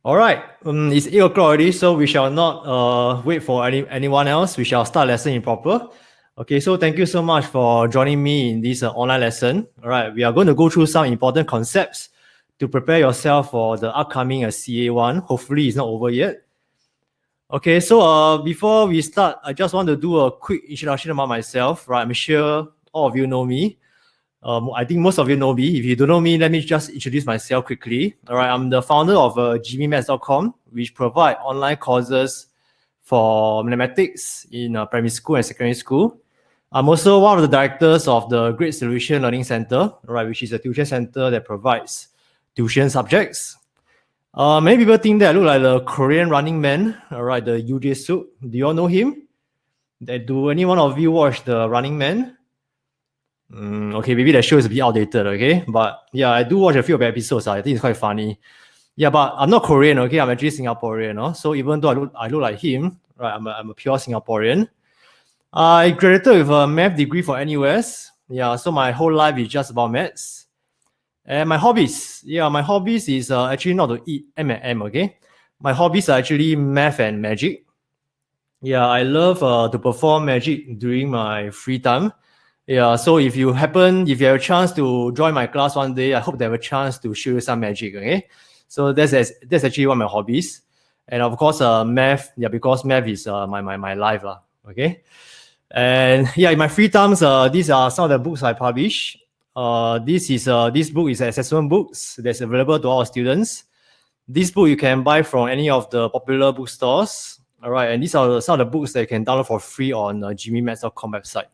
All right, it's 8 o'clock already, so we shall not wait for anyone else. We shall start lesson in proper. Okay, so thank you so much for joining me in this online lesson. All right, we are going to go through some important concepts to prepare yourself for the upcoming CA1. Hopefully, it's not over yet. Okay, so before we start, I just want to do a quick introduction about myself. Right, I'm sure all of you know me. I think most of you know me. If you don't know me, let me just introduce myself quickly. All right, I'm the founder of GMAths.com, which provide online courses for mathematics in primary school and secondary school. I'm also one of the directors of the Great Solution Learning Center, right, which is a tuition center that provides tuition subjects. Many people think that I look like the Korean Running Man, all right, the Yoo Jae-suk. Do you all know him? Do any one of you watch the Running Man? Okay, maybe that show is a bit outdated, okay? But yeah, I do watch a few of the episodes. I think it's quite funny. Yeah, but I'm not Korean, okay? I'm actually Singaporean, no? So even though I look like him, right, I'm a pure Singaporean. I graduated with a math degree from NUS. Yeah, so my whole life is just about maths. And my hobbies, my hobbies is actually not to eat M&M, okay? My hobbies are actually math and magic. Yeah, I love to perform magic during my free time. Yeah, so if you have a chance to join my class one day, I hope they have a chance to show you some magic, okay? So that's actually one of my hobbies. And of course, math, because math is my life, okay? And yeah, in my free times, these are some of the books I publish. This book is assessment books that's available to all students. This book you can buy from any of the popular bookstores. All right, and these are some of the books that you can download for free on GMAths.com website.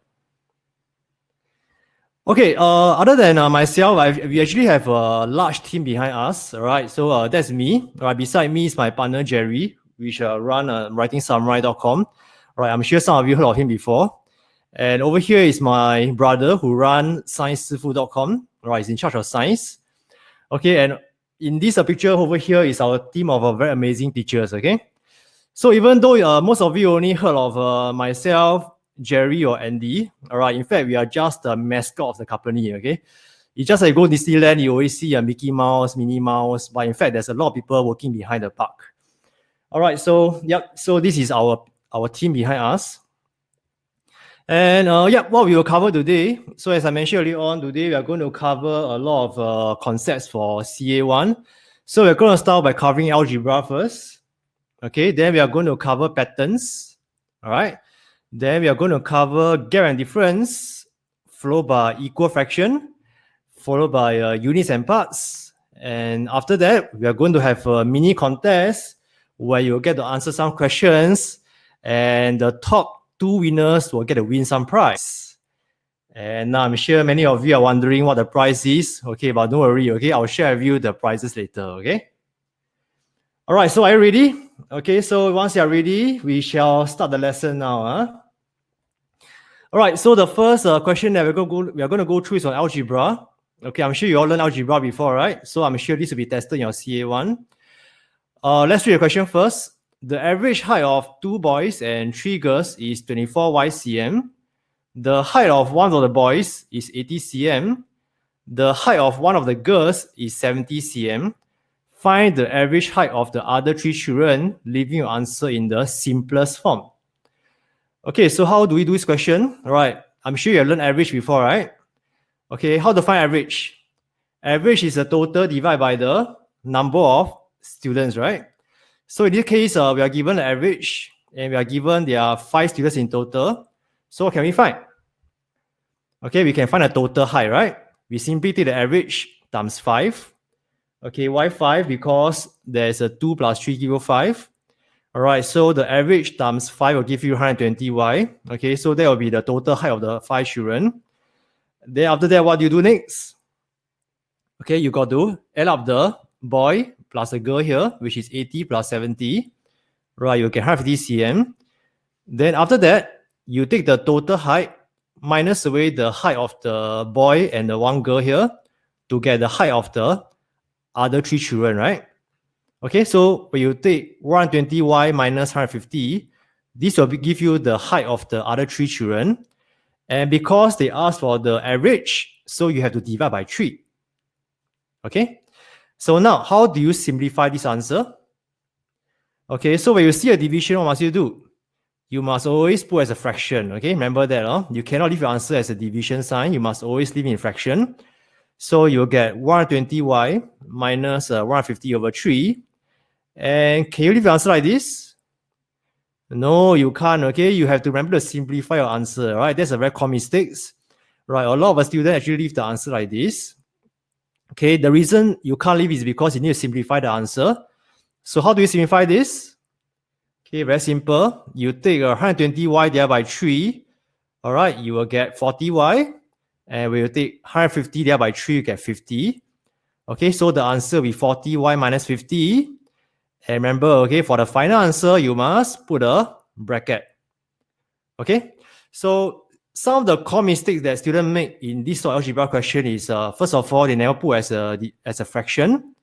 Okay, other than myself, we actually have a large team behind us, all right? So that's me. All right, beside me is my partner, Jerry, which run writingsamurai.com. All right, I'm sure some of you heard of him before. And over here is my brother who runs sciencesifu.com. All right, he's in charge of science. Okay, and in this picture over here is our team of very amazing teachers, okay? So even though most of you only heard of myself, Jerry or Andy, all right, in fact, we are just the mascot of the company, okay? It's just like you go to Disneyland, you always see a Mickey Mouse, Minnie Mouse, but in fact, there's a lot of people working behind the park. All right, so, so this is our team behind us. And what we will cover today, so as I mentioned earlier on, today we are going to cover a lot of concepts for CA1. So we're going to start by covering algebra first. Okay, then we are going to cover patterns, all right? Then we are going to cover gap and difference, followed by equal fraction, followed by units and parts. And after that, we are going to have a mini contest where you'll get to answer some questions, and the top 2 winners will get to win some prize. And now I'm sure many of you are wondering what the prize is. Okay, but don't worry, okay? I'll share with you the prizes later, okay? All right, so are you ready? Okay, so once you're ready, we shall start the lesson now. All right, so the first question that we are going to go through is on algebra. Okay, I'm sure you all learned algebra before, right? So I'm sure this will be tested in your CA1. Let's read the question first. The average height of 2 boys and 3 girls is 24 cm. The height of one of the boys is 80 cm. The height of one of the girls is 70 cm. Find the average height of the other 3 children, leaving your answer in the simplest form. Okay, so how do we do this question? All right, I'm sure you have learned average before, right? Okay, how to find average? Average is the total divided by the number of students, right? So in this case, we are given the average, and we are given there are 5 students in total. So what can we find? Okay, we can find the total height, right? We simply take the average times 5. Okay, why 5? Because there's a 2 plus 3 give you 5. All right, so the average times 5 will give you 120y. Okay, so that will be the total height of the 5 children. Then after that, what do you do next? Okay, you got to add up the boy plus the girl here, which is 80 plus 70. Right, you get 150 cm. Then after that, you take the total height minus away the height of the boy and the one girl here to get the height of the other 3 children, right? Okay, so when you take 120y minus 150, this will give you the height of the other 3 children. And because they asked for the average, so you have to divide by 3. Okay, so now how do you simplify this answer? Okay, so when you see a division, what must you do? You must always put as a fraction. Okay, remember that. You cannot leave your answer as a division sign. You must always leave in fraction. So you'll get 120y minus 150 over 3. And can you leave your answer like this? No, you can't. Okay, you have to remember to simplify your answer. Right, that's a very common mistake. Right, a lot of us students actually leave the answer like this. Okay, the reason you can't leave is because you need to simplify the answer. So how do you simplify this? Okay, very simple. You take 120y divided by 3. All right, you will get 40y. And we will take 150 divided by 3, you get 50. Okay, so the answer will be 40y minus 50. And remember, okay, for the final answer, you must put a bracket. Okay, so some of the common mistakes that students make in this sort of algebra question is, first of all, they never put as a fraction.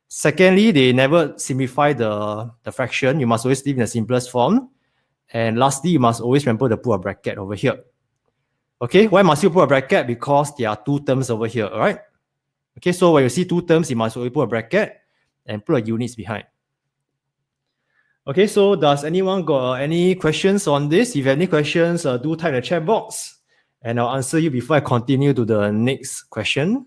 Secondly, they never simplify the fraction. You must always leave in the simplest form. And lastly, you must always remember to put a bracket over here. Okay, why must you put a bracket? Because there are two terms over here, all right? Okay, so when you see two terms, you must always put a bracket and put a units behind. Okay, so does anyone got any questions on this? If you have any questions, do type in the chat box and I'll answer you before I continue to the next question.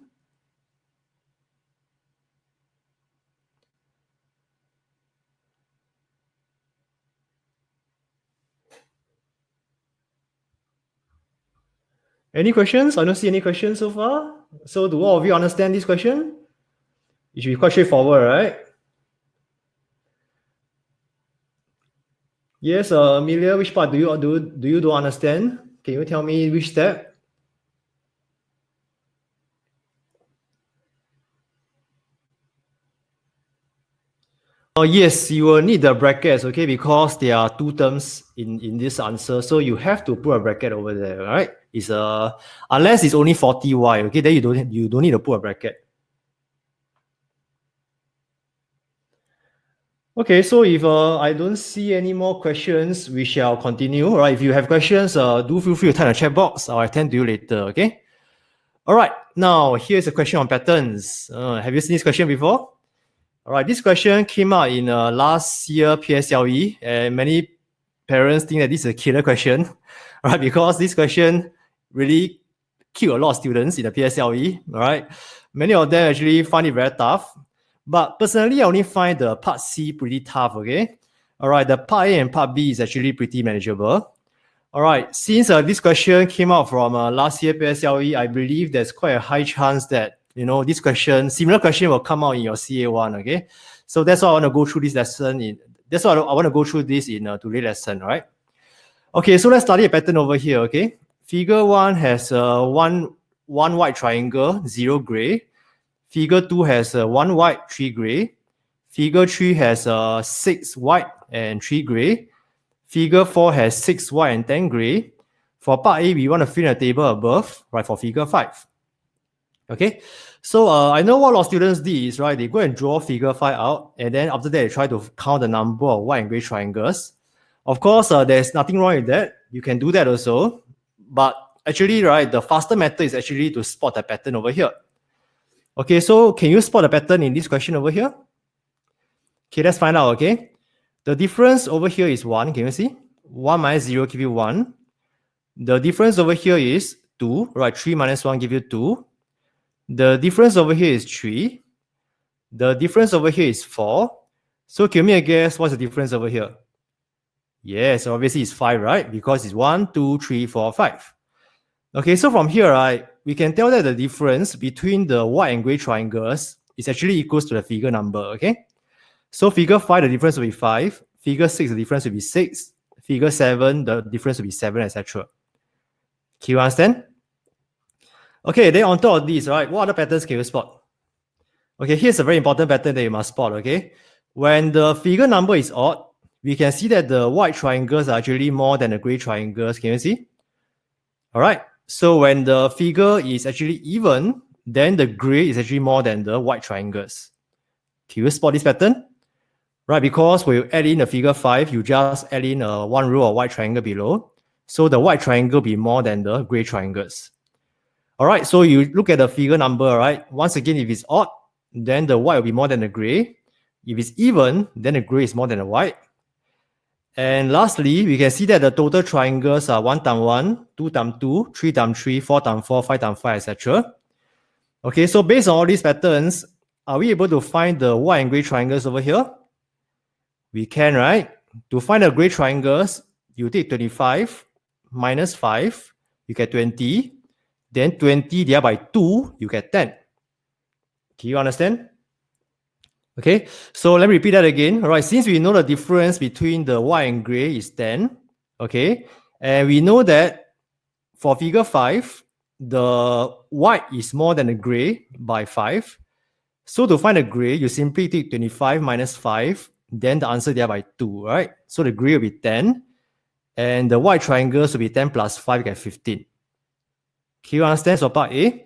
Any questions? I don't see any questions so far. So do all of you understand this question? It should be quite straightforward, right? Yes, Amelia, which part do you don't understand? Can you tell me which step? Oh yes, you will need the brackets, okay, because there are two terms in this answer, so you have to put a bracket over there, right? It's unless it's only 40y, okay, then you don't need to put a bracket. Okay, so if I don't see any more questions, we shall continue. All right, if you have questions, do feel free to type in the chat box. I'll attend to you later, okay? All right, now here's a question on patterns. Have you seen this question before? All right, this question came out in last year PSLE, and many parents think that this is a killer question, all right, because this question really killed a lot of students in the PSLE, all right? Many of them actually find it very tough. But personally, I only find the part C pretty tough, okay? All right, the part A and part B is actually pretty manageable. All right, since this question came out from last year PSLE, I believe there's quite a high chance that, you know, this question, similar question will come out in your CA1, okay? So that's why I want to go through this lesson. That's why I want to go through this in today's lesson, right? Okay, so let's study a pattern over here, okay? Figure 1 has one white triangle, 0 gray. Figure 2 has 1 white, 3 gray. Figure 3 has 6 white and 3 gray. Figure 4 has 6 white and 10 gray. For part A, we want to fill in a table above, right, for figure 5. Okay, so I know what a lot of students did is, right, they go and draw figure 5 out, and then after that, they try to count the number of white and gray triangles. Of course, there's nothing wrong with that. You can do that also. But actually, right, the faster method is actually to spot the pattern over here. Okay, so can you spot a pattern in this question over here? Okay, let's find out, okay? The difference over here is 1, can you see? 1 minus 0 give you 1. The difference over here is 2, right? 3 minus 1 give you 2. The difference over here is 3. The difference over here is 4. So give me a guess, what's the difference over here? Yes, obviously it's 5, right? Because it's 1, 2, 3, 4, 5. Okay, so from here, right, we can tell that the difference between the white and gray triangles is actually equals to the figure number, okay? So figure 5, the difference will be 5. Figure 6, the difference will be 6. Figure 7, the difference will be 7, etc. Can you understand? Okay, then on top of this, right, what other patterns can you spot? Okay, here's a very important pattern that you must spot, okay? When the figure number is odd, we can see that the white triangles are actually more than the gray triangles. Can you see? All right. So when the figure is actually even, then the gray is actually more than the white triangles. Can you spot this pattern? Right, because when you add in the figure 5, you just add in one row of white triangle below. So the white triangle will be more than the gray triangles. All right, so you look at the figure number, right? Once again, if it's odd, then the white will be more than the gray. If it's even, then the gray is more than the white. And lastly, we can see that the total triangles are 1 times 1, 2 times 2, 3 times 3, 4 times 4, 5 times 5, etc. Okay, so based on all these patterns, are we able to find the white and gray triangles over here? We can, right? To find the gray triangles, you take 25 minus 5, you get 20. Then 20 divided by 2, you get 10. Can you understand? Okay, so let me repeat that again. All right, since we know the difference between the white and gray is 10, okay, and we know that for figure 5, the white is more than the gray by 5. So to find the gray, you simply take 25 minus 5, then the answer there by 2, right? So the gray will be 10, and the white triangles will be 10 plus 5, you get 15. Can you understand? So part A.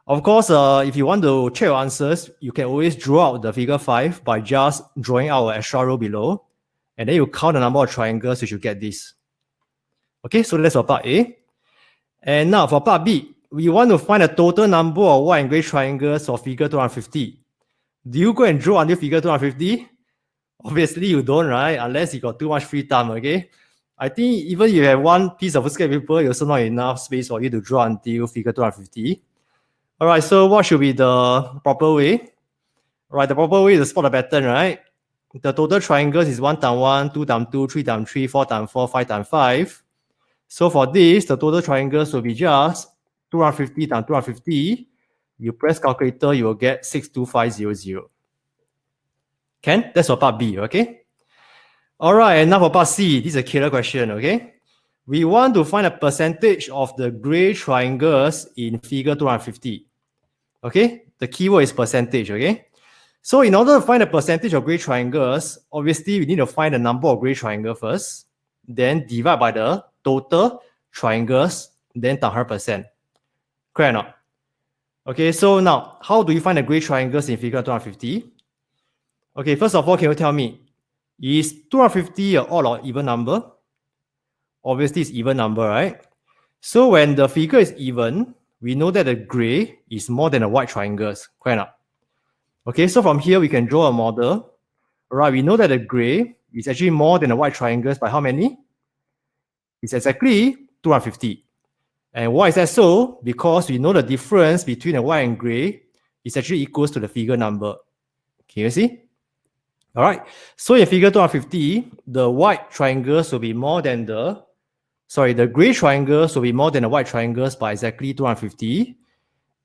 Of course, if you want to check your answers, you can always draw out the figure 5 by just drawing out an extra row below, and then you count the number of triangles, you should get this. Okay, so that's for part A. And now for part B, we want to find the total number of white and gray triangles for figure 250. Do you go and draw until figure 250? Obviously you don't, right? Unless you got too much free time, okay? I think even if you have one piece of sketch paper, it's also not enough space for you to draw until figure 250. All right, so what should be the proper way? All right, the proper way is to spot the pattern, right? The total triangles is 1 times 1, 2 times 2, 3 times 3, 4 times 4, 5 times 5. So for this, the total triangles will be just 250 times 250. You press calculator, you will get 62500. Can? That's for part B, okay? All right, and now for part C, this is a killer question, okay? We want to find a percentage of the gray triangles in figure 250. Okay, the keyword is percentage, okay? So in order to find the percentage of gray triangles, obviously we need to find the number of gray triangles first, then divide by the total triangles, then times 100%. Correct or not? Okay, so now, how do you find the gray triangles in figure 250? Okay, first of all, can you tell me, is 250 an odd or even number? Obviously, it's even number, right? So when the figure is even, we know that the gray is more than the white triangles. Correct or not? Okay, so from here, we can draw a model. All right, we know that the gray is actually more than the white triangles by how many? It's exactly 250. And why is that so? Because we know the difference between the white and gray is actually equals to the figure number. Can you see? All right, so in figure 250, the white triangles will be more than the gray triangles will be more than the white triangles by exactly 250.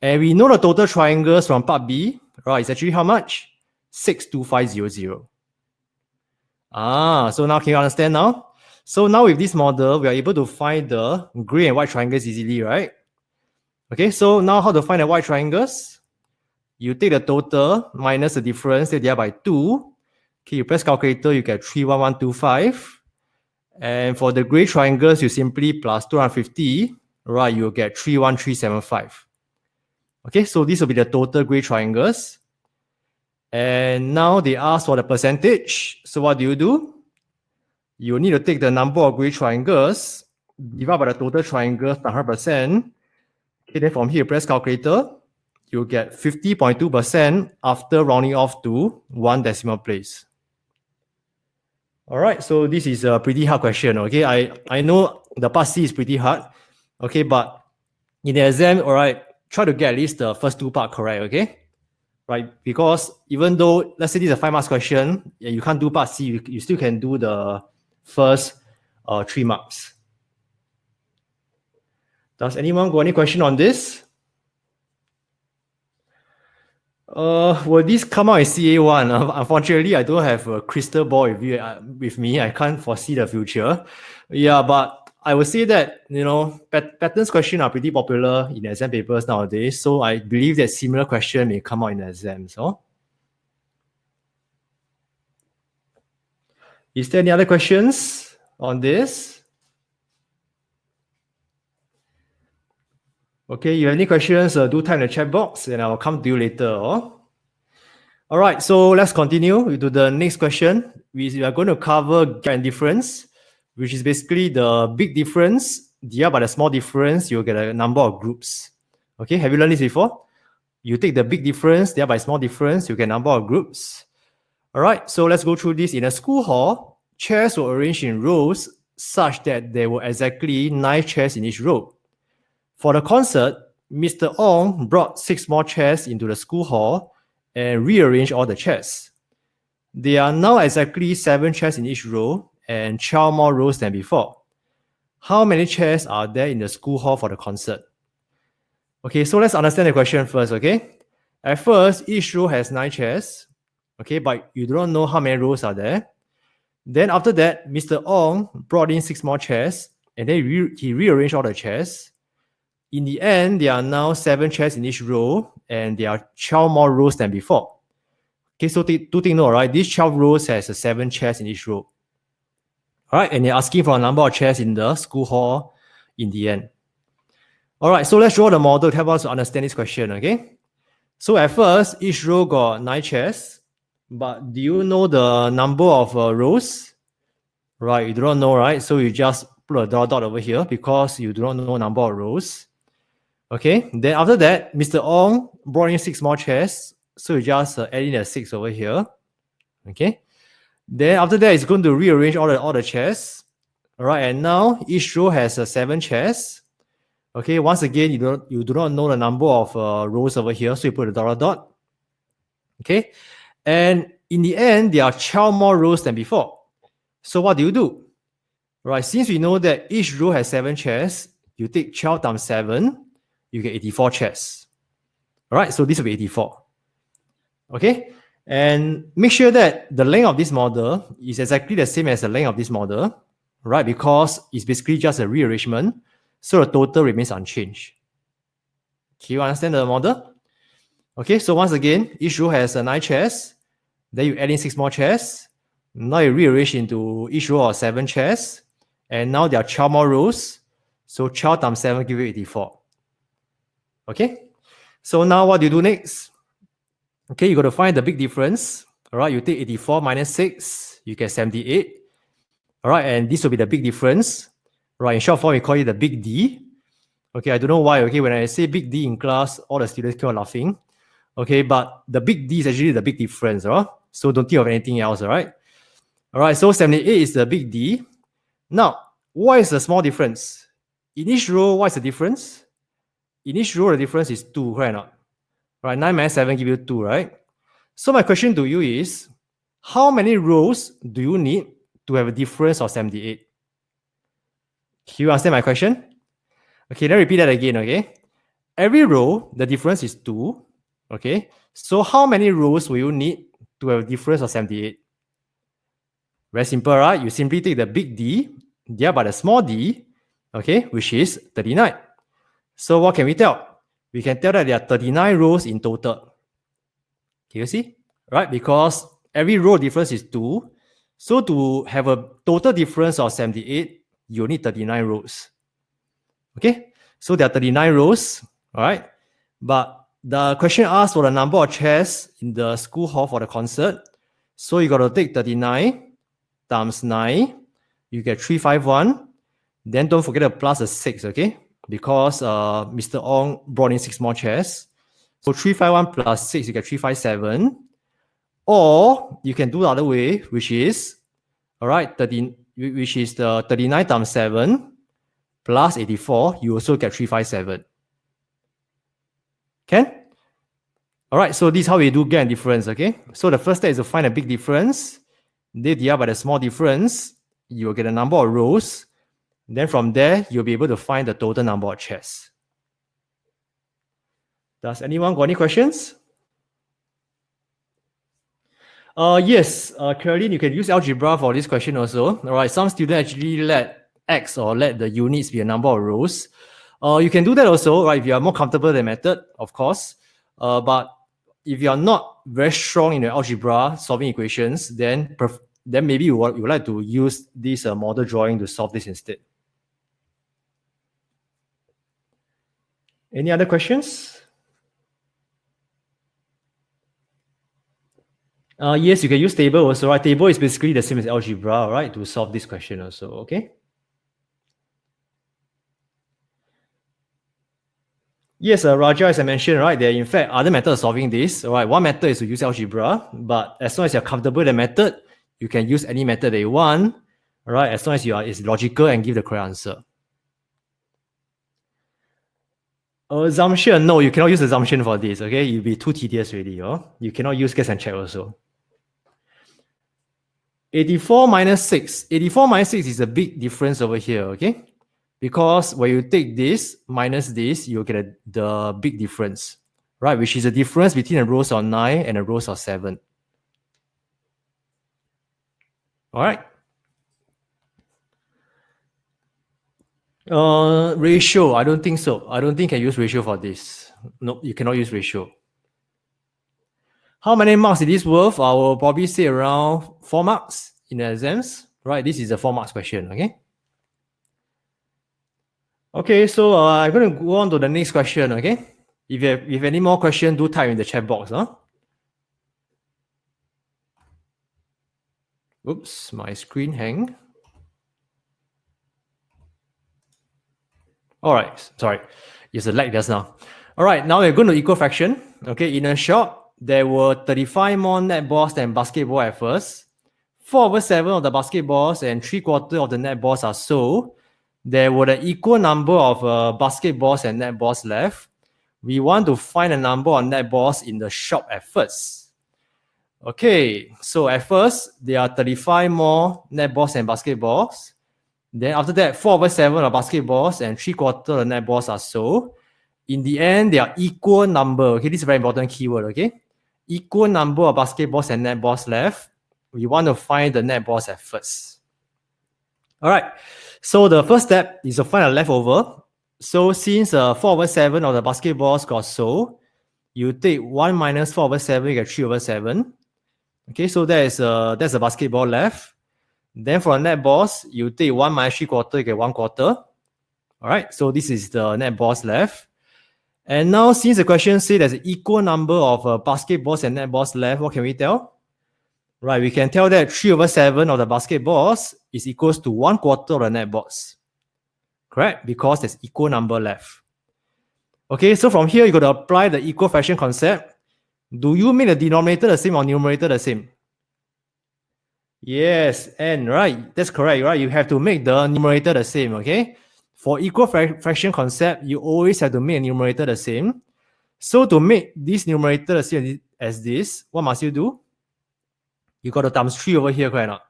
And we know the total triangles from part B, right, is actually how much? 62500. So now can you understand now? So now with this model, we are able to find the gray and white triangles easily, right? Okay, so now how to find the white triangles? You take the total minus the difference, divided by 2. Okay, you press calculator, you get 31125. And for the gray triangles, you simply plus 250, right? You'll get 31375. Okay, so this will be the total gray triangles. And now they ask for the percentage. So what do? You need to take the number of gray triangles, divide by the total triangles by 100%. Okay, then from here, press calculator, you'll get 50.2% after rounding off to 1 decimal place. All right, so this is a pretty hard question, okay? I know the part C is pretty hard, okay? But in the exam, all right, try to get at least the first 2 parts correct, okay? Right, because even though, let's say this is a 5 marks question, you can't do part C, you still can do the first 3 marks. Does anyone got any question on this? Will this come out in CA1? Unfortunately, I don't have a crystal ball with me. I can't foresee the future. Yeah, but I would say that, you know, patterns questions are pretty popular in exam papers nowadays. So I believe that similar question may come out in the exam. So, is there any other questions on this? Okay, you have any questions, do type in the chat box and I'll come to you later. All right, so let's continue to the next question. We are going to cover gap and difference, which is basically the big difference divided by the small difference, you'll get a number of groups. Okay, have you learned this before? You take the big difference divided by small difference, you get a number of groups. All right, so let's go through this. In a school hall, chairs were arranged in rows such that there were exactly 9 chairs in each row. For the concert, Mr. Ong brought 6 more chairs into the school hall and rearranged all the chairs. There are now exactly 7 chairs in each row and 12 more rows than before. How many chairs are there in the school hall for the concert? Okay, so let's understand the question first, okay? At first, each row has 9 chairs, okay, but you don't know how many rows are there. Then after that, Mr. Ong brought in 6 more chairs and then he rearranged all the chairs. In the end, there are now 7 chairs in each row and there are 12 more rows than before. Okay, so do take note, right? These 12 rows has 7 chairs in each row. All right, and they're asking for a number of chairs in the school hall in the end. All right, so let's draw the model to help us to understand this question, okay? So at first, each row got 9 chairs, but do you know the number of rows? Right, you do not know, right? So you just put a dot over here because you do not know number of rows. Okay, then after that, Mr. Ong brought in 6 more chairs. So you just add in a 6 over here. Okay, then after that, it's going to rearrange all the chairs. All right, and now each row has 7 chairs. Okay, once again, you do not know the number of rows over here, so you put a dot. Okay, and in the end, there are 12 more rows than before. So what do? Right, since we know that each row has 7 chairs, you take 12 times 7, you get 84 chairs. All right, so this will be 84. Okay, and make sure that the length of this model is exactly the same as the length of this model, right? Because it's basically just a rearrangement, so the total remains unchanged. Can you understand the model? Okay, so once again, each row has 9 chairs, then you add in 6 more chairs. Now you rearrange into each row of 7 chairs, and now there are 12 more rows, so 12 times 7 gives you 84. Okay, so now what do you do next? Okay, you got to find the big difference. All right, you take 84 minus 6, you get 78. All right, and this will be the big difference. Right, in short form, we call it the big D. Okay, I don't know why. Okay, when I say big D in class, all the students keep on laughing. Okay, but the big D is actually the big difference. All right? So don't think of anything else. All right. All right, so 78 is the big D. Now, what is the small difference? In each row, what is the difference? In each row, the difference is 2, right or not? Right, 9 minus 7 give you 2, right? So my question to you is, how many rows do you need to have a difference of 78? Can you understand my question? Okay, let me repeat that again, okay? Every row, the difference is 2, okay? So how many rows will you need to have a difference of 78? Very simple, right? You simply take the big D divided by the small d, okay, which is 39. So what can we tell? We can tell that there are 39 rows in total. Can you see? Right? Because every row difference is 2. So to have a total difference of 78, you need 39 rows. Okay? So there are 39 rows, all right? But the question asks for the number of chairs in the school hall for the concert. So you got to take 39 times 9. You get 351. Then don't forget to plus a 6, okay? Because Mr. Ong brought in 6 more chairs. So 351 plus 6, you get 357. Or you can do the other way, which is, all right, which is the 39 times 7 plus 84, you also get 357. Can? All right, so this is how we do get a difference, okay? So the first step is to find a big difference. Then divide by the small difference, you will get a number of rows. Then from there, you'll be able to find the total number of chairs. Does anyone got any questions? Yes, Caroline, you can use algebra for this question also. All right, some students actually let X or let the units be a number of rows. You can do that also, right? If you are more comfortable with the method, of course. But if you are not very strong in the algebra solving equations, then maybe you would like to use this model drawing to solve this instead. Any other questions? Yes, you can use table also, right? Table is basically the same as algebra, right? To solve this question also, okay? Yes, Raja, as I mentioned, right, there are in fact other methods of solving this. Right, one method is to use algebra, but as long as you're comfortable with the method, you can use any method that you want. Right, as long as it's logical and give the correct answer. Assumption, no, you cannot use assumption for this. Okay, you'll be too tedious already. You cannot use guess and check also. 84 minus 6. 84 minus 6 is a big difference over here. Okay. Because when you take this minus this, you get the big difference, right? Which is the difference between the rows of 9 and the rows of 7. All right. Ratio, I don't think so. I don't think you can use ratio for this. No, you cannot use ratio. How many marks is this worth? I will probably say around 4 marks in the exams, right? This is a 4 marks question, okay? Okay, so I'm going to go on to the next question, okay? If you have any more questions, do type in the chat box. Oops, my screen hang. All right, sorry. It's a lag just now. All right, now we're going to equal fraction. Okay, in a shop, there were 35 more netballs than basketball at first. 4/7 of the basketballs and 3/4 of the netballs are sold. There were an equal number of basketballs and netballs left. We want to find a number of netballs in the shop at first. Okay, so at first, there are 35 more netballs and basketballs. Then after that, 4/7 of basketballs and 3/4 of the netballs are sold. In the end, they are equal number. Okay, this is a very important keyword, okay? Equal number of basketballs and netballs left. We want to find the netballs at first. All right. So the first step is to find a leftover. So since 4/7 of the basketballs got sold, you take 1 minus 4/7, you get 3/7. Okay, so that's a basketball left. Then for netballs, you take 1 minus 3/4, you get 1/4. All right, so this is the netballs left. And now since the question says there's an equal number of basketballs and netballs left, what can we tell? Right, we can tell that 3/7 of the basketballs is equals to 1/4 of the netballs. Correct? Because there's equal number left. Okay, so from here, you got to apply the equal fraction concept. Do you make the denominator the same or numerator the same? Yes, and right, that's correct, right? You have to make the numerator the same, okay? For equal fraction concept, you always have to make the numerator the same. So to make this numerator the same as this, what must you do? You got to times 3 over here, correct or not?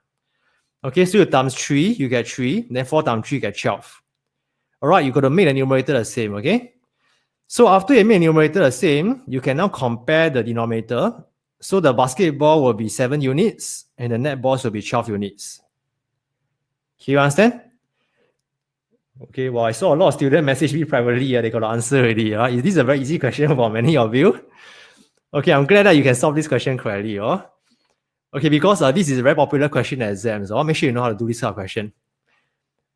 Okay, so you times 3, you get 3. Then 4 times 3, you get 12. All right, you got to make the numerator the same, okay? So after you make the numerator the same, you can now compare the denominator. So the basketball will be 7 units and the netballs will be 12 units. Can you understand? Okay, well, I saw a lot of students message me privately. They got the answer already. This is a very easy question for many of you. Okay, I'm glad that you can solve this question correctly. Okay, because this is a very popular question in exams. So I'll make sure you know how to do this kind of question.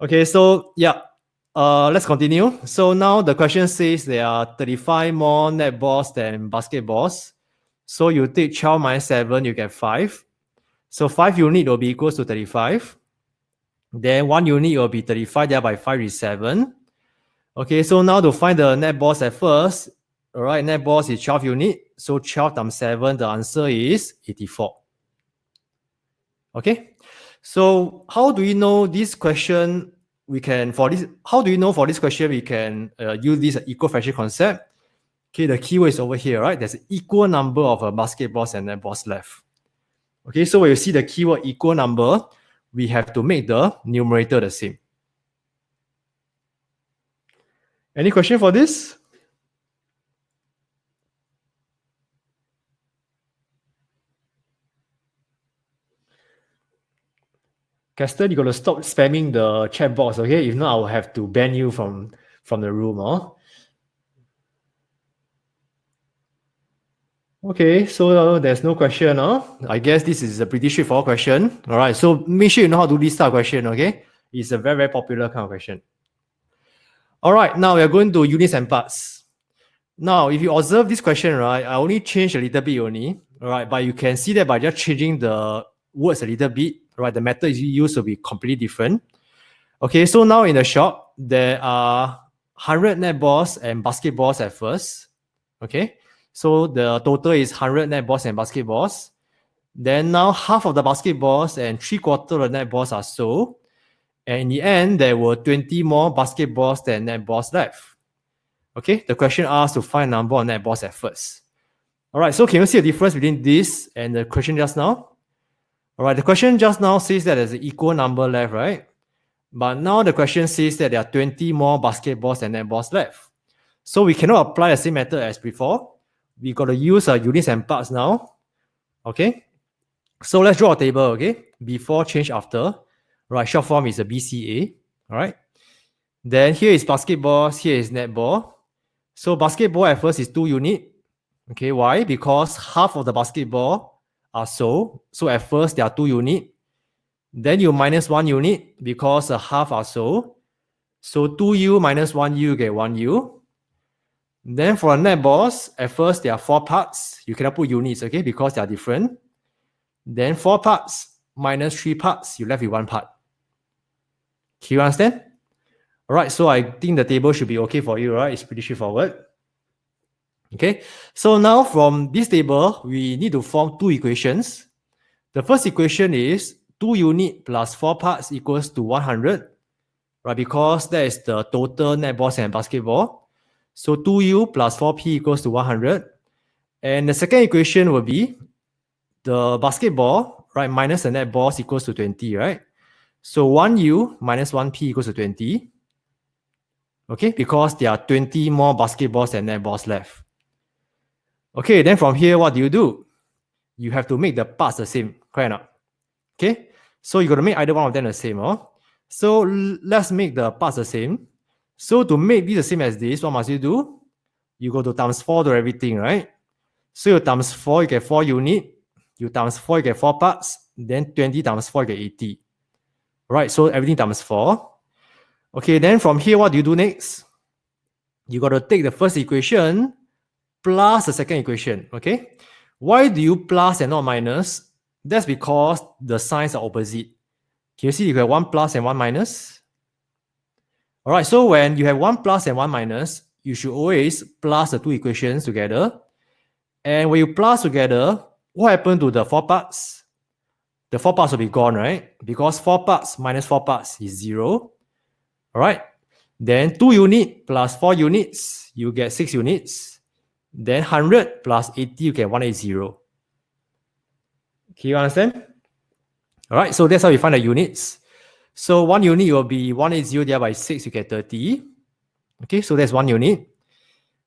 Okay, so yeah, let's continue. So now the question says there are 35 more netballs than basketballs. So you take 12 minus 7, you get 5. So 5 unit will be equals to 35. Then 1 unit will be 35, thereby 5 is 7. Okay, so now to find the netballs at first, all right, netballs is 12 unit. So 12 times 7, the answer is 84. Okay, so how do we know this question? How do you know for this question we can use this equal fraction concept? Okay, the keyword is over here, right? There's an equal number of basketballs and netballs left. Okay, so when you see the keyword equal number, we have to make the numerator the same. Any question for this? Caston, you got to stop spamming the chat box, okay? If not, I will have to ban you from the room. Okay, so there's no question. I guess this is a pretty straightforward question. All right, so make sure you know how to do this type of question, okay? It's a very, very popular kind of question. All right, now we are going to units and parts. Now, if you observe this question, right, I only changed a little bit only, all right? But you can see that by just changing the words a little bit, right, the method you use will be completely different. Okay, so now in the shop, there are 100 netballs and basketballs at first. Okay, so the total is 100 netballs and basketballs. Then now half of the basketballs and 3/4 of the netballs are sold. And in the end, there were 20 more basketballs than netballs left. Okay, the question asks to find number of netballs at first. All right, so can you see the difference between this and the question just now? All right, the question just now says that there's an equal number left, right? But now the question says that there are 20 more basketballs and netballs left. So we cannot apply the same method as before. We got to use units and parts now. Okay, so let's draw a table, okay? Before, change, after. Right, short form is a BCA. All right. Then here is basketball, here is netball. So basketball at first is 2 units. Okay, why? Because half of the basketball are sold. So at first there are 2 units. Then you minus 1 unit because half are sold. So 2U minus 1U get 1U. Then for netballs, at first there are 4 parts. You cannot put units, okay, because they are different. Then 4 parts minus 3 parts, you left with 1 part. Can you understand? All right, so I think the table should be okay for you, right? It's pretty straightforward. Okay, so now from this table, we need to form 2 equations. The first equation is 2 units plus 4 parts equals to 100, right? Because that is the total netballs and basketball. So 2U plus 4P equals to 100. And the second equation will be the basketball, right, minus the netballs equals to 20, right? So 1U minus 1P equals to 20. Okay, because there are 20 more basketballs and netballs left. Okay, then from here, what do? You have to make the parts the same, correct or not? Okay, so you got to make either one of them the same. So let's make the parts the same. So to make this the same as this, what must you do? You go to times 4 to everything, right? So you times 4, you get 4 units. You times 4, you get 4 parts. Then 20 times 4, you get 80. Right, so everything times 4. Okay, then from here, what do you do next? You got to take the first equation plus the second equation, okay? Why do you plus and not minus? That's because the signs are opposite. Can you see you have 1 plus and 1 minus? All right, so when you have 1 plus and 1 minus, you should always plus the 2 equations together. And when you plus together, what happened to the 4 parts? The 4 parts will be gone, right? Because 4 parts minus 4 parts is 0. All right. Then 2 units plus 4 units, you get 6 units. Then 100 plus 80, you get 180. Can you understand? All right, so that's how you find the units. So 1 unit will be 180 divided by 6, you get 30. Okay, so that's 1 unit.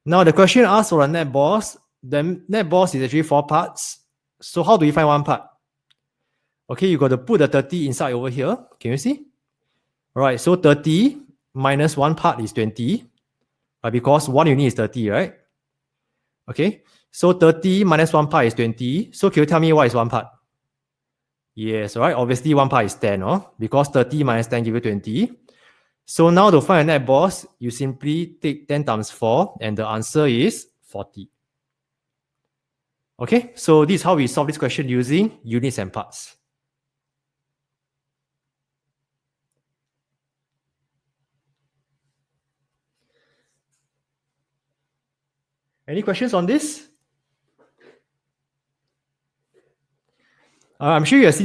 Now the question asks for a netballs. The netballs is actually 4 parts. So how do you find 1 part? Okay, you got to put the 30 inside over here. Can you see? All right, so 30 minus 1 part is 20. Because 1 unit is 30, right? Okay, so 30 minus 1 part is 20. So can you tell me what is 1 part? Yes, right. Obviously, 1 part is 10, because 30 minus 10 give you 20. So now to find a netballs, you simply take 10 times 4, and the answer is 40. Okay, so this is how we solve this question using units and parts. Any questions on this? I'm sure you have seen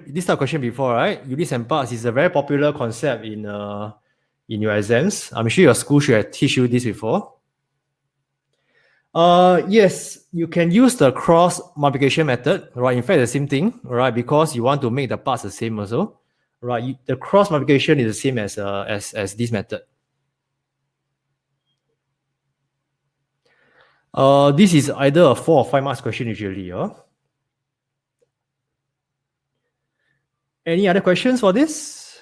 this type of question before, right? Units and parts is a very popular concept in your exams. I'm sure your school should have teach you this before. Yes, you can use the cross multiplication method, right? In fact, the same thing, right? Because you want to make the parts the same also, right? The cross multiplication is the same as this method. This is either a 4 or 5 marks question usually. Any other questions for this?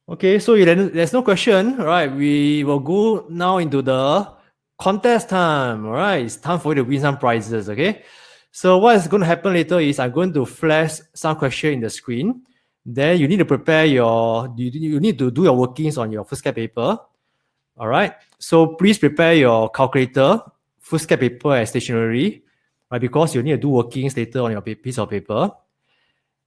Okay, so there's no question, right? We will go now into the contest time, right? It's time for you to win some prizes, okay? So what is going to happen later is I'm going to flash some question in the screen. Then you need to prepare you need to do your workings on your foolscap paper. All right. So please prepare your calculator, foolscap paper, and stationery, right? Because you need to do workings later on your piece of paper.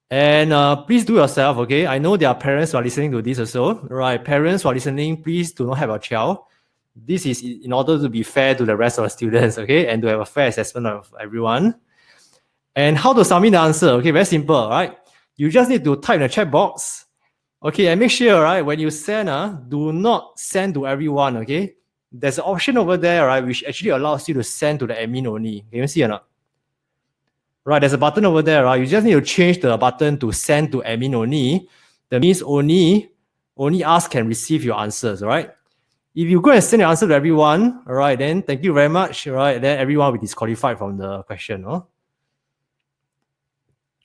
And please do yourself, okay? I know there are parents who are listening to this also, right? Parents who are listening, please do not have a child. This is in order to be fair to the rest of the students, okay? And to have a fair assessment of everyone. And how to submit the answer? Okay, very simple, right? You just need to type in the chat box, okay? And make sure, right, when you send, do not send to everyone, okay? There's an option over there, right, which actually allows you to send to the admin only. Can you see or not? Right, there's a button over there, right? You just need to change the button to send to admin only. That means only us can receive your answers, right? If you go and send the answer to everyone, all right, then thank you very much, all right? Then everyone will be disqualified from the question, no?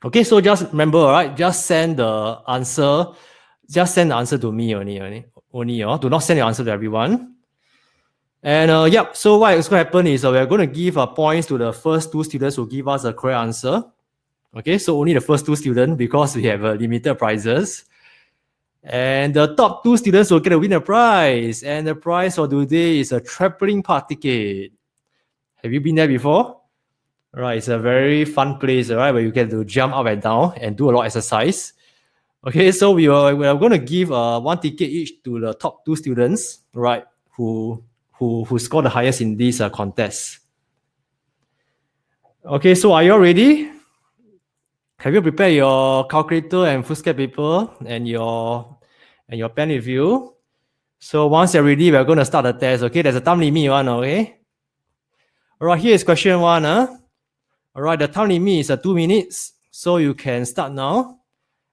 Okay, so just remember, all right? Just send the answer to me only. Do not send your answer to everyone. And yep, so what is going to happen is we're going to give points to the first two students who give us a correct answer. Okay, so only the first two students because we have limited prizes. And the top two students will get to win a prize. And the prize for today is a trampoline park ticket. Have you been there before? All right, it's a very fun place, right, where you get to jump up and down and do a lot of exercise. Okay, so we are going to give one ticket each to the top two students, right, who score the highest in this contest. Okay, so are you all ready? Have you prepared your calculator and foolscap paper and your pen with you? So once you're ready, we're going to start the test. Okay, there's a time limit one. Okay. All right, here is question one. All right, the time limit is 2 minutes, so you can start now.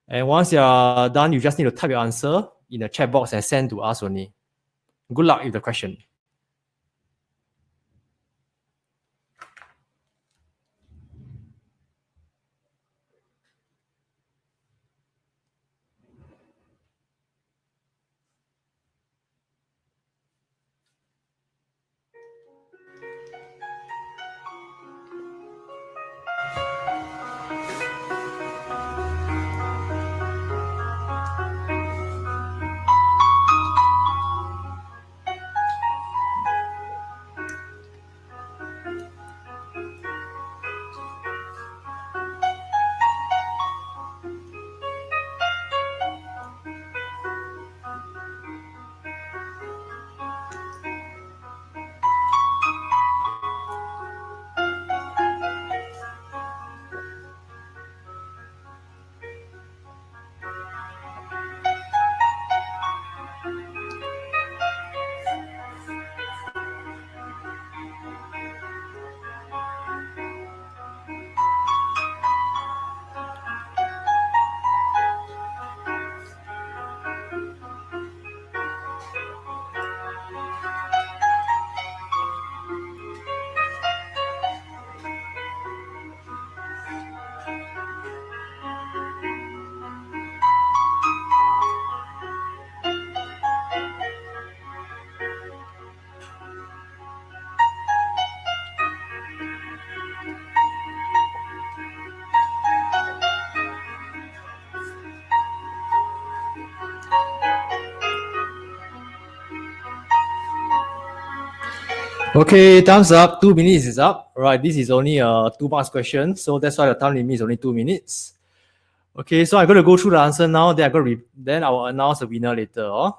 And once you're done, you just need to type your answer in the chat box and send to us only. Good luck with the question. Okay, thumbs up. 2 minutes is up. Right, this is only a 2 marks question, so that's why the time limit is only 2 minutes. Okay, so I'm going to go through the answer now. Then I will announce the winner later. All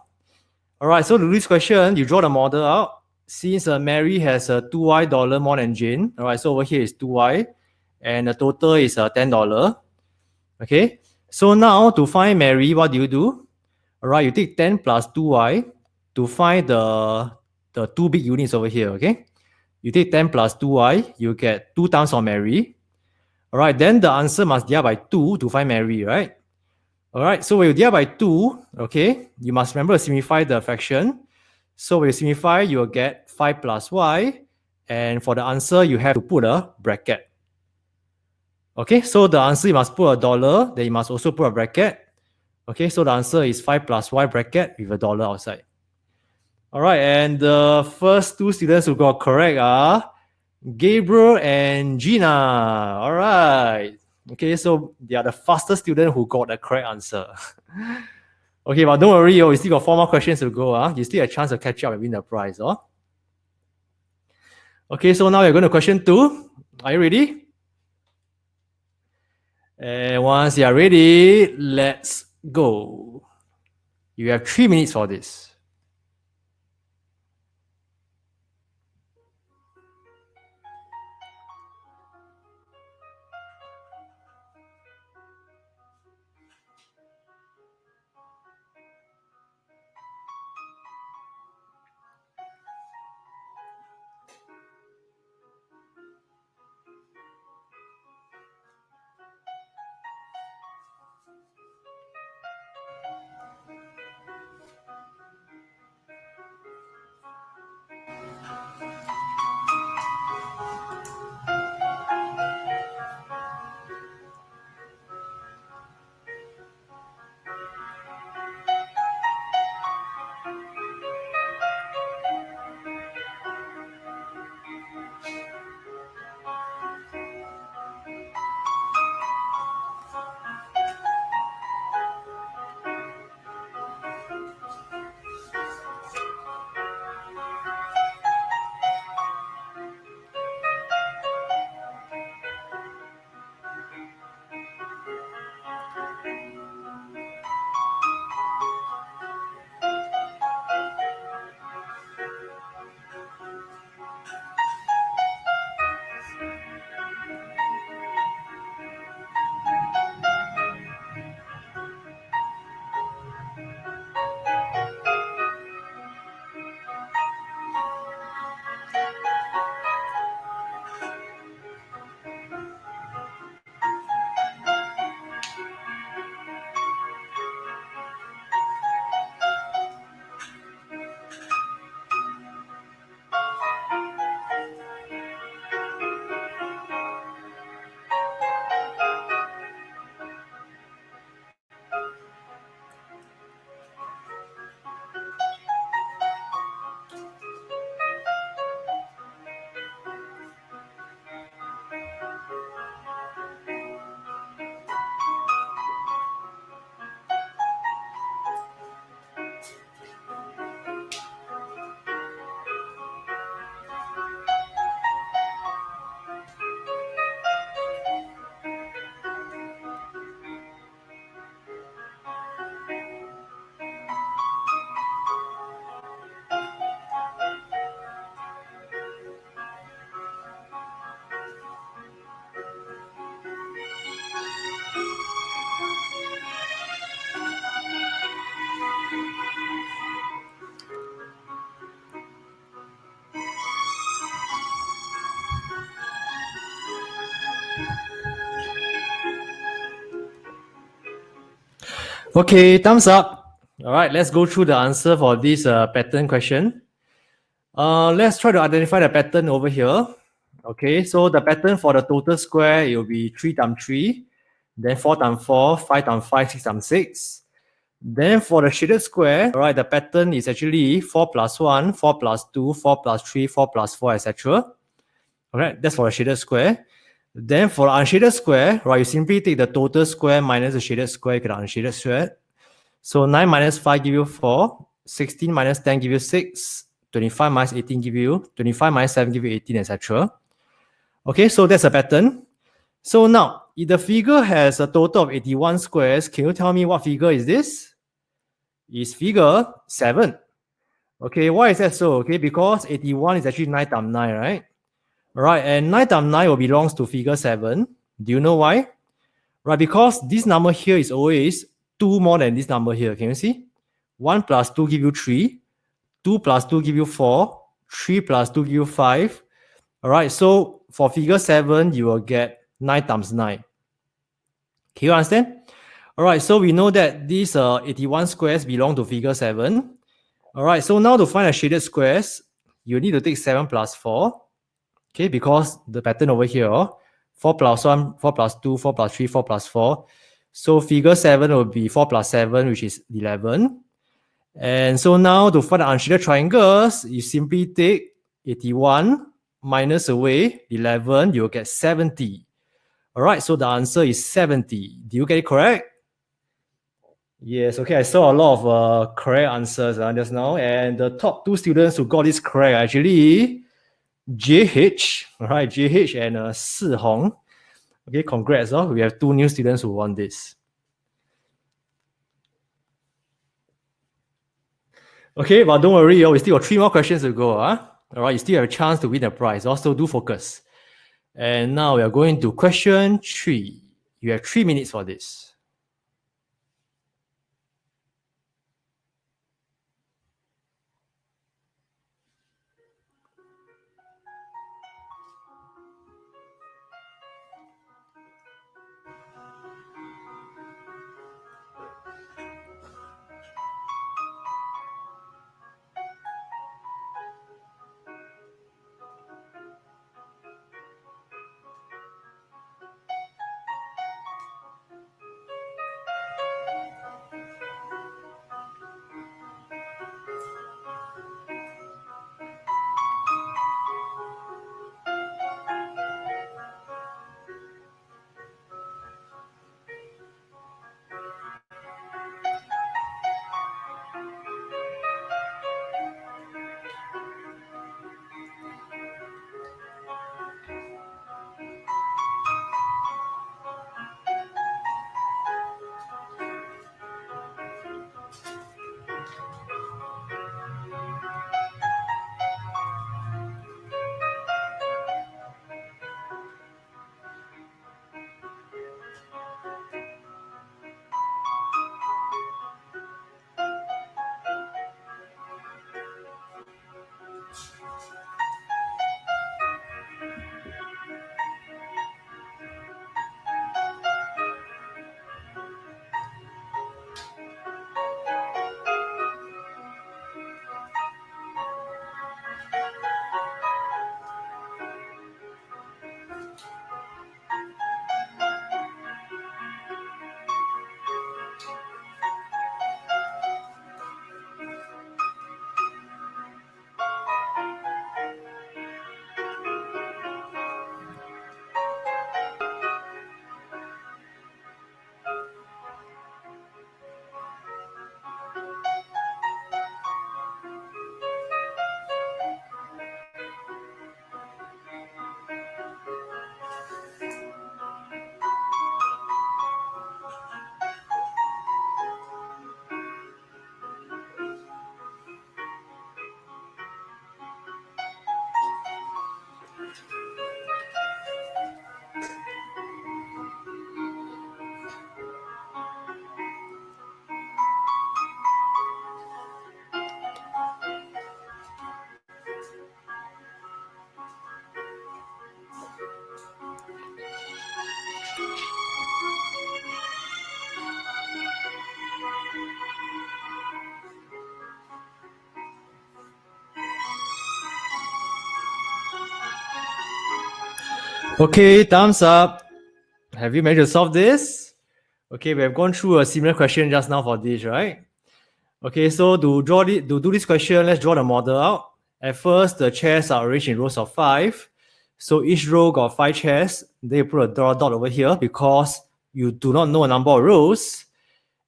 right, so to this question, you draw the model out. Since Mary has $2 more than Jane, all right, so over here is 2y, and the total is $10. Okay, so now to find Mary, what do? All right, you take 10 plus 2y to find the two big units over here. Okay, you take 10 plus 2y, you get 2 times of Mary. All right, then the answer must divide by 2 to find Mary, right? All right, so when you divide by 2, okay, you must remember to simplify the fraction. So when you simplify, you will get 5 plus y. And for the answer, you have to put a bracket. Okay, so the answer, you must put $1, then you must also put a bracket. Okay, so the answer is 5 plus y bracket with $1 outside. All right, and the first two students who got correct are Gabriel and Gina. All right. Okay, so they are the fastest student who got the correct answer. Okay, but don't worry, you still got 4 more questions to go. You still have a chance to catch up and win the prize. Okay, so now we're going to question 2. Are you ready? And once you are ready, let's go. You have 3 minutes for this. Okay, thumbs up. All right, let's go through the answer for this pattern question. Let's try to identify the pattern over here. Okay, so the pattern for the total square, it will be 3 times 3, then 4 times 4, 5 times 5, 6 times 6. Then for the shaded square, all right, the pattern is actually 4 plus 1, 4 plus 2, 4 plus 3, 4 plus 4, etc. All right, that's for the shaded square. Then for the unshaded square, right, you simply take the total square minus the shaded square, you get the unshaded square. So 9 minus 5 give you 4, 16 minus 10 give you 6, 25 minus 18 give you, 25 minus 7 give you 18, etc. Okay, so that's a pattern. So now, if the figure has a total of 81 squares, can you tell me what figure is this? It's figure 7. Okay, why is that so? Okay, because 81 is actually 9 times 9, right? Right, and 9 times 9 will belongs to figure 7. Do you know why? Right, because this number here is always 2 more than this number here. Can you see? 1 plus 2 give you 3. 2 plus 2 give you 4. 3 plus 2 give you 5. All right, so for figure 7, you will get 9 times 9. Can you understand? All right, so we know that these 81 squares belong to figure 7. All right, so now to find the shaded squares, you need to take 7 plus 4. Okay, because the pattern over here, 4 plus 1, 4 plus 2, 4 plus 3, 4 plus 4. So figure 7 will be 4 plus 7, which is 11. And so now to find the unshaded triangles, you simply take 81 minus away 11, you'll get 70. All right, so the answer is 70. Do you get it correct? Yes, okay, I saw a lot of correct answers just now. And the top 2 students who got this correct actually JH, all right, JH and Si Hong. Okay, congrats. We have 2 new students who won this. Okay, but don't worry, we still got 3 more questions to go. All right, you still have a chance to win the prize. Also, do focus. And now we are going to question 3. You have 3 minutes for this. Okay, thumbs up. Have you managed to solve this? Okay, we have gone through a similar question just now for this, right? Okay, so to do this question, let's draw the model out. At first, the chairs are arranged in rows of 5. So each row got 5 chairs. Then you put a dot over here because you do not know a number of rows.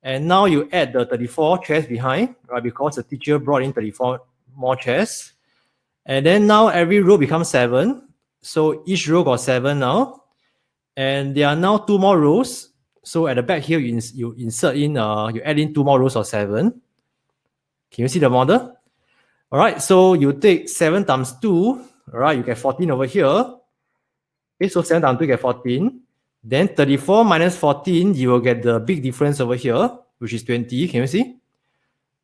And now you add the 34 chairs behind, right? Because the teacher brought in 34 more chairs. And then now every row becomes 7. So each row got 7 now. And there are now 2 more rows. So at the back here, you insert in, you add in 2 more rows of 7. Can you see the model? All right, so you take 7 times 2, all right, you get 14 over here. Okay, so 7 times 2, you get 14. Then 34 minus 14, you will get the big difference over here, which is 20. Can you see?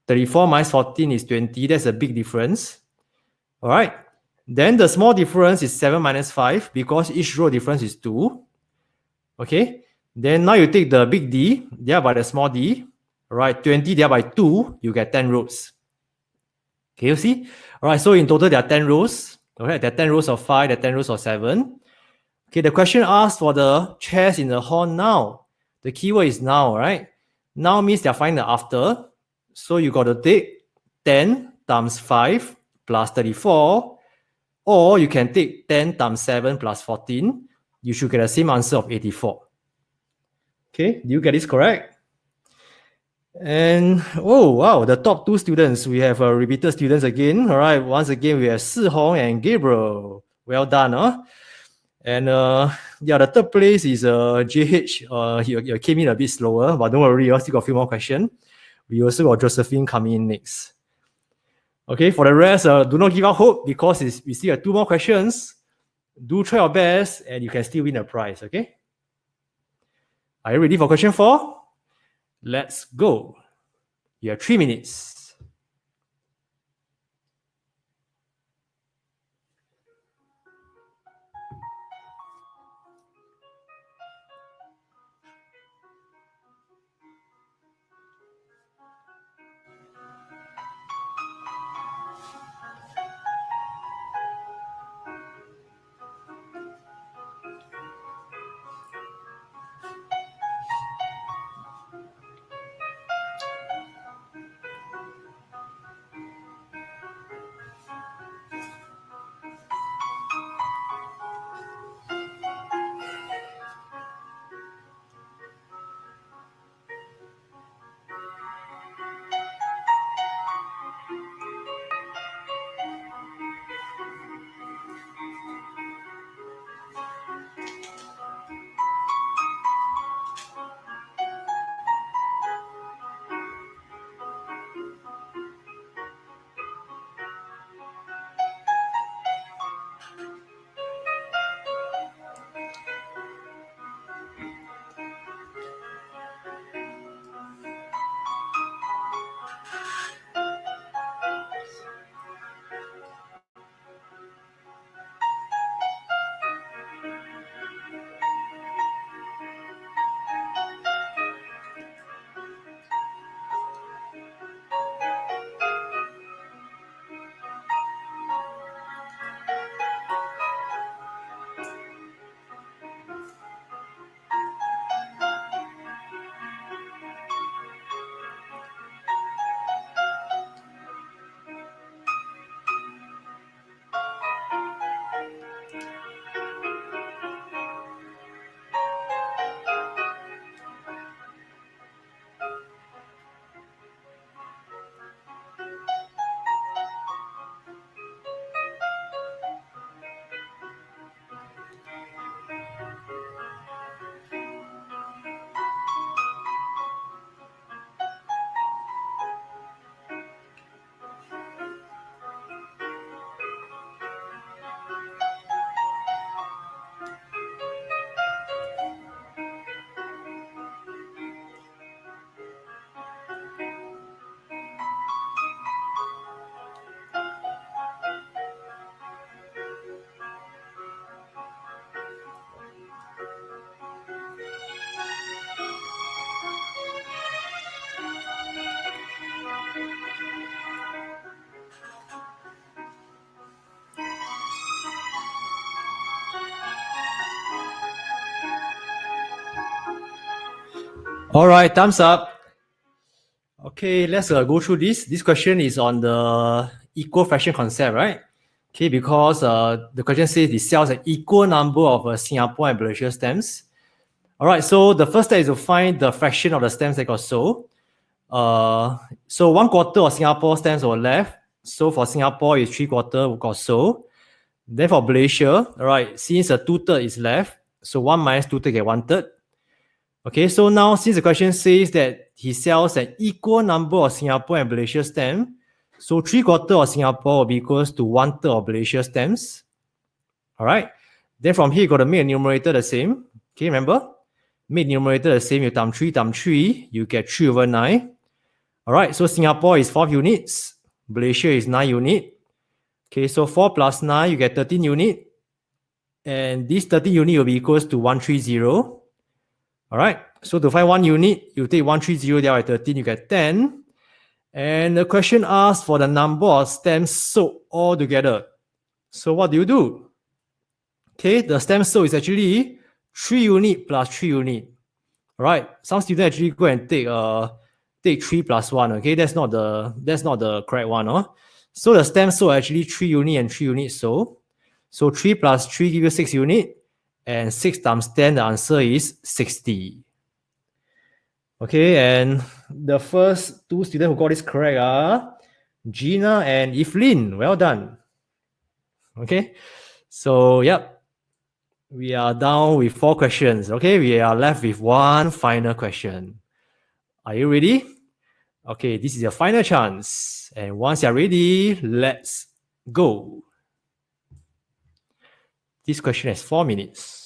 34 minus 14 is 20. That's a big difference. All right. Then the small difference is 7 minus 5 because each row difference is 2. Okay. Then now you take the big D divided by the small d. All right. 20 divided by 2, you get 10 rows. Can you see? All right. So in total, there are 10 rows. All right. There are 10 rows of 5, there are 10 rows of 7. Okay. The question asks for the chairs in the hall now. The keyword is now, right? Now means they're finding the after. So you got to take 10 times 5 plus 34. Or you can take 10 times 7 plus 14. You should get the same answer of 84. Okay, do you get this correct? And oh wow, the top 2 students, we have repeated students again. All right, once again we have Si Hong and Gabriel. Well done, huh? And yeah, the third place is JH. He came in a bit slower, but don't worry, you still got a few more questions. We also got Josephine coming in next. Okay, for the rest, do not give up hope because we still have 2 more questions. Do try your best and you can still win a prize, okay? Are you ready for question 4? Let's go. You have 3 minutes. All right, thumbs up. Okay, let's go through this. This question is on the equal fraction concept, right? Okay, because the question says it sells an equal number of Singapore and Malaysia stamps. All right, so the first step is to find the fraction of the stamps that got sold. So 1/4 of Singapore stamps were left. So for Singapore, it's 3/4 got sold. Then for Malaysia, all right, since 2/3 is left, so 1 minus 2/3 get 1/3. Okay, so now since the question says that he sells an equal number of Singapore and Malaysia stamps, so 3/4 of Singapore will be equals to 1/3 of Malaysia stamps. All right. Then from here, you got to make a numerator the same. Okay, remember? Make numerator the same. You times 3, you get 3/9. All right, so Singapore is 4 units. Malaysia is 9 units. Okay, so 4 plus 9, you get 13 units. And this 13 unit will be equals to 130. All right, so to find 1 unit, you take 130 divided by 13, you get 10. And the question asks for the number of stamps sold all together. So what do? Okay, the stamps sold is actually 3 unit plus 3 unit. All right, some students actually go and take 3 plus 1. Okay, that's not the correct one. So the stamps sold actually 3 unit and 3 units sold. So 3 plus 3 give you 6 unit. And 6 times 10, the answer is 60. Okay, and the first 2 students who got this correct are Gina and Evelyn. Well done. Okay, so yep. We are down with 4 questions. Okay, we are left with one final question. Are you ready? Okay, this is your final chance. And once you're ready, let's go. This question has 4 minutes.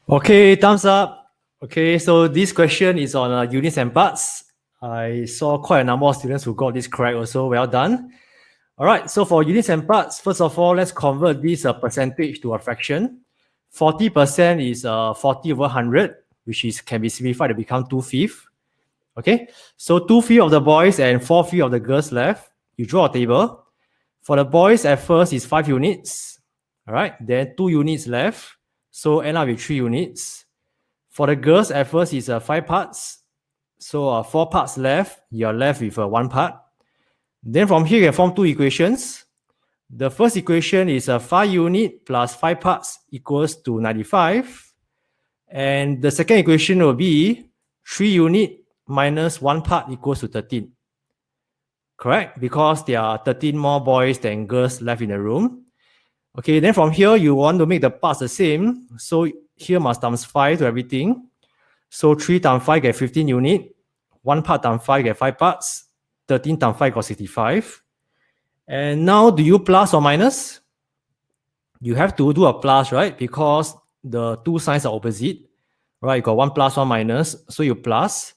Okay, thumbs up. Okay, so this question is on units and parts. I saw quite a number of students who got this correct also. Well done. All right, so for units and parts, first of all, let's convert this percentage to a fraction. 40% is 40 over 100, which can be simplified to become 2/5. Okay, so 2/5 of the boys and 4/5 of the girls left. You draw a table. For the boys, at first is 5 units. All right, then 2 units left. So end up with 3 units. For the girls, at first is 5 parts. So 4 parts left. You're left with 1 part. Then from here, you can form 2 equations. The first equation is 5 unit plus 5 parts equals to 95. And the second equation will be 3 unit minus 1 part equals to 13. correct? Because there are 13 more boys than girls left in the room. Okay, then from here, you want to make the parts the same. So here must times 5 to everything. So 3 times 5 get 15 unit. 1 part times 5 get 5 parts. 13 times 5 got 65. And now, do you plus or minus? You have to do a plus, right? Because the two signs are opposite, right? You got 1 plus, 1 minus. So you plus.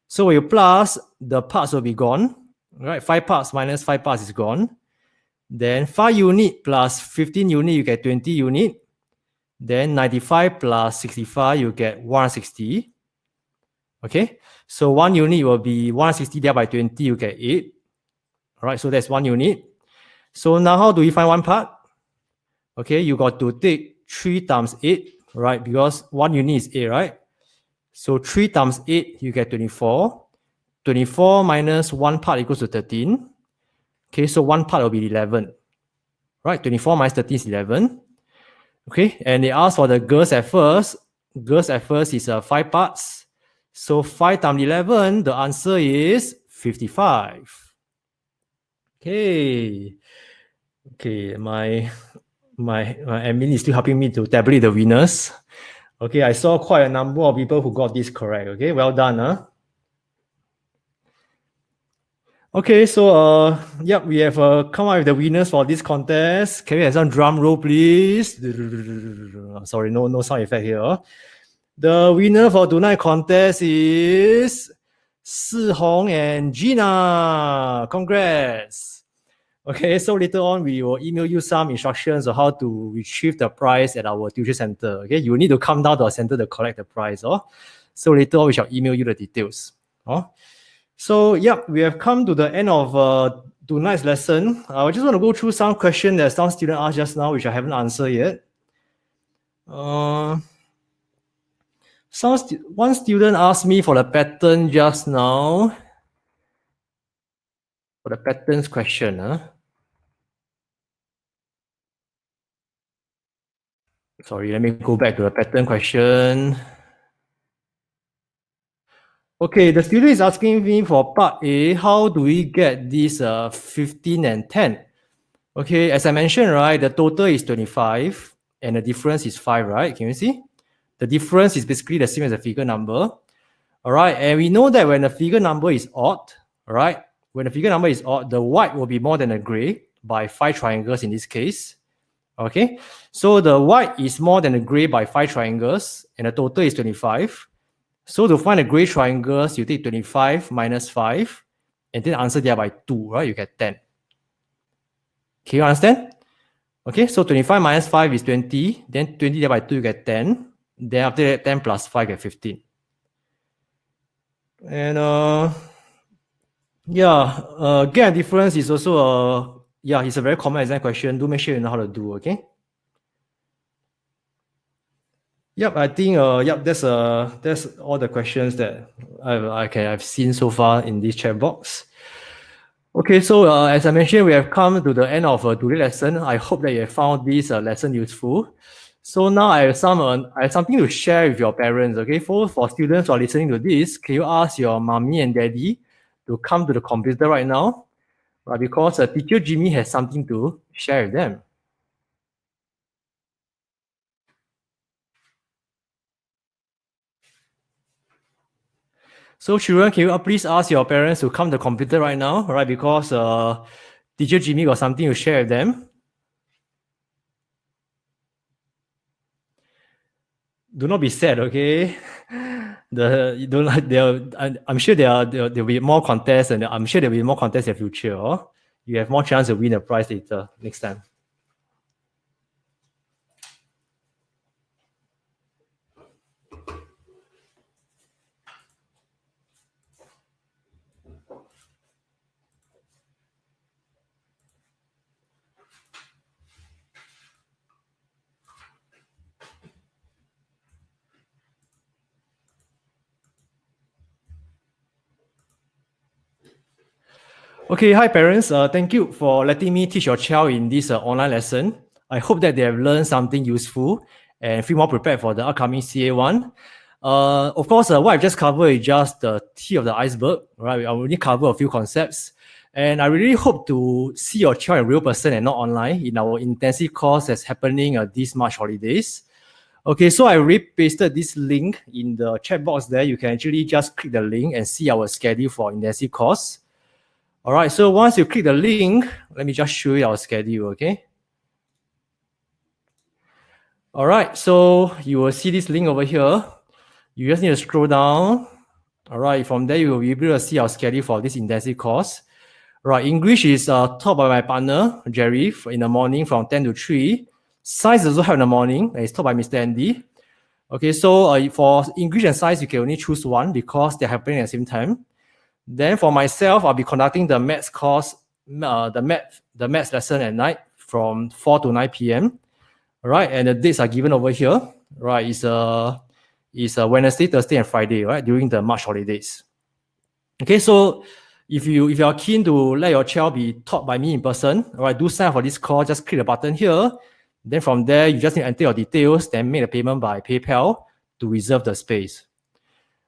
So when you plus, the parts will be gone, right? 5 parts minus 5 parts is gone. Then 5 unit plus 15 unit, you get 20 unit. Then 95 plus 65, you get 160. Okay, so 1 unit will be 160 divided by 20, you get 8. All right, so that's 1 unit. So now how do we find 1 part? Okay, you got to take 3 times 8, right? Because 1 unit is 8, right? So 3 times 8, you get 24. 24 minus 1 part equals to 13. Okay, so 1 part will be 11. Right, 24 minus 13 is 11. Okay, and they ask for the girls at first. Girls at first is 5 parts. So 5 times 11, the answer is 55. Okay. Okay, my admin is still helping me to tabulate the winners. Okay, I saw quite a number of people who got this correct. Okay, well done. Huh? Okay, so yep, we have come up with the winners for this contest. Can we have some drum roll, please? Sorry, no sound effect here. The winner for tonight contest is Si Hong and Gina. Congrats. Okay, so later on we will email you some instructions on how to retrieve the prize at our tuition center. Okay, you need to come down to our center to collect the prize. Oh, so later on we shall email you the details. Oh. So, yeah, we have come to the end of tonight's lesson. I just want to go through some questions that some student asked just now, which I haven't answered yet. One student asked me for the pattern just now. For the patterns question. Sorry, let me go back to the pattern question. Okay, the student is asking me for part A, how do we get this 15 and 10? Okay, as I mentioned, right, the total is 25 and the difference is 5, right? Can you see? The difference is basically the same as the figure number. All right, and we know that when the figure number is odd, all right, when the figure number is odd, the white will be more than the gray by 5 triangles in this case. Okay, so the white is more than the gray by 5 triangles and the total is 25. So to find the gray triangles, you take 25 minus 5 and then answer there by 2, right? You get 10. Can you understand? Okay, so 25 minus 5 is 20. Then 20 divided by 2, you get 10. Then after that, 10 plus 5 get 15. And yeah, get a difference is also it's a very common exam question. Do make sure you know how to do, okay? Yep, I think that's all the questions that I've seen so far in this chat box. Okay, so as I mentioned, we have come to the end of today's lesson. I hope that you have found this lesson useful. So now I have something to share with your parents. Okay, for students who are listening to this, can you ask your mommy and daddy to come to the computer right now? Because teacher Jimmy has something to share with them. So children, can you please ask your parents to come to the computer right now, right? Because teacher Jimmy got something to share with them. Do not be sad, okay? I'm sure there'll be more contests, and I'm sure there'll be more contests in the future. Oh? You have more chance to win a prize later next time. Okay, hi parents. Thank you for letting me teach your child in this online lesson. I hope that they have learned something useful and feel more prepared for the upcoming CA1. Of course, what I've just covered is just the tip of the iceberg, right? I only cover a few concepts. And I really hope to see your child in real person and not online in our intensive course that's happening this March holidays. Okay, so I pasted this link in the chat box there. You can actually just click the link and see our schedule for intensive course. All right, so once you click the link, let me just show you our schedule, okay? All right, so you will see this link over here. You just need to scroll down. All right, from there you will be able to see our schedule for this intensive course. Right, English is taught by my partner, Jerry, in the morning from 10 to 3. Science also have in the morning, and it's taught by Mr. Andy. Okay, so for English and Science, you can only choose one because they're happening at the same time. Then for myself, I'll be conducting the maths course, the maths lesson at night from 4 to 9 p.m. All right, and the dates are given over here. Right, it's Wednesday, Thursday, and Friday, right, during the March holidays. Okay, so if you are keen to let your child be taught by me in person, all right, do sign up for this course. Just click the button here. Then from there, you just need to enter your details, then make a payment by PayPal to reserve the space.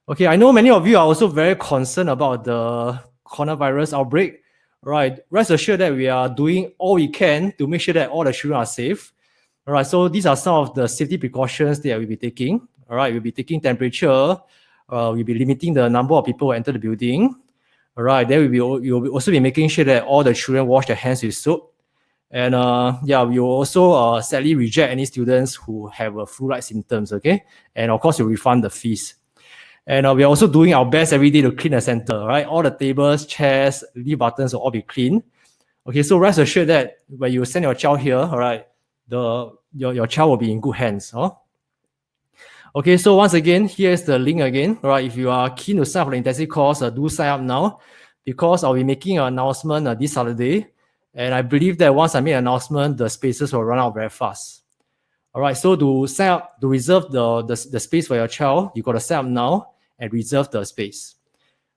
Okay, I know many of you are also very concerned about the coronavirus outbreak. Right, rest assured that we are doing all we can to make sure that all the children are safe. All right, so these are some of the safety precautions that we'll be taking. All right, we'll be taking temperature. We'll be limiting the number of people who enter the building. All right, then we'll also be making sure that all the children wash their hands with soap. And yeah, we will also sadly reject any students who have flu-like symptoms, okay? And of course, we'll refund the fees. And we're also doing our best every day to clean the center, right? All the tables, chairs, leave buttons will all be clean. Okay, so rest assured that when you send your child here, all right, your child will be in good hands. Huh? Okay, so once again, here's the link again. All right, if you are keen to sign up for the intensive course, do sign up now because I'll be making an announcement this Saturday. And I believe that once I make an announcement, the spaces will run out very fast. All right, so to sign up, to reserve the space for your child, you got to sign up now and reserve the space.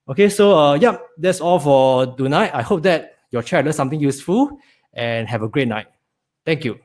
Okay, so yeah, that's all for tonight. I hope that your child learned something useful and have a great night. Thank you.